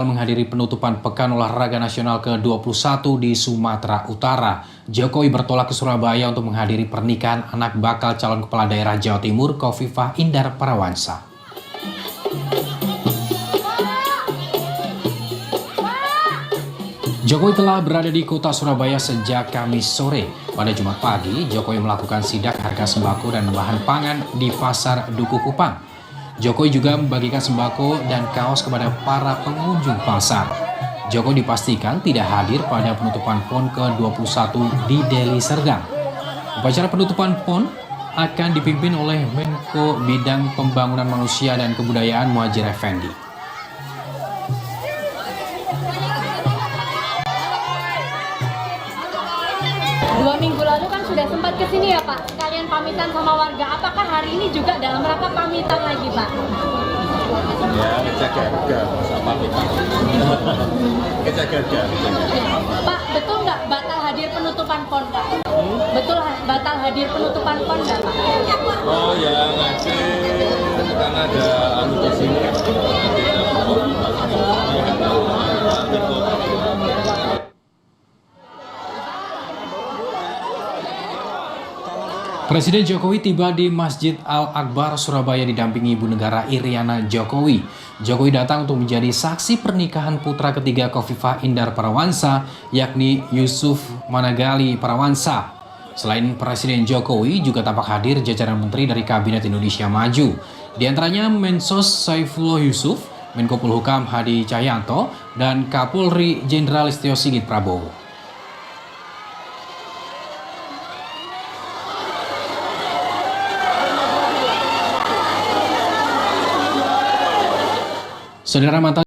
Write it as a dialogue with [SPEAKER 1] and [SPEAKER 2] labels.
[SPEAKER 1] Menghadiri penutupan Pekan Olahraga Nasional ke-21 di Sumatera Utara, Jokowi bertolak ke Surabaya untuk menghadiri pernikahan anak bakal calon kepala daerah Jawa Timur, Khofifah Indar Parawansa. Jokowi telah berada di kota Surabaya sejak Kamis sore. Pada Jumat pagi, Jokowi melakukan sidak harga sembako dan bahan pangan di Pasar Duku Kupang. Jokowi juga membagikan sembako dan kaos kepada para pengunjung pasar. Jokowi dipastikan tidak hadir pada penutupan PON ke-21 di Deli Serdang. Upacara penutupan PON akan dipimpin oleh Menko Bidang Pembangunan Manusia dan Kebudayaan Muhadjir Effendi.
[SPEAKER 2] Dua minggu lalu kan sudah sempat kesini ya Pak, sekalian pamitan sama warga. Apakah hari ini juga dalam rangka pamitan lagi Pak?
[SPEAKER 3] Ya, ngecek harga, masa pamitan. Ngecek harga.
[SPEAKER 2] Pak, betul nggak batal hadir penutupan PON Pak? Betul batal hadir penutupan PON nggak Pak?
[SPEAKER 3] Oh ya, ngadir kan ada di sini.
[SPEAKER 1] Presiden Jokowi tiba di Masjid Al-Akbar, Surabaya didampingi Ibu Negara Iriana Jokowi. Jokowi datang untuk menjadi saksi pernikahan putra ketiga Khofifah Indar Parawansa, yakni Yusuf Managali Parawansa. Selain Presiden Jokowi, juga tampak hadir jajaran menteri dari Kabinet Indonesia Maju. Di antaranya Mensos Saifullah Yusuf, Menko Polhukam Hadi Cahyanto, dan Kapolri Jenderal Listio Sigit Prabowo. Saudara mantan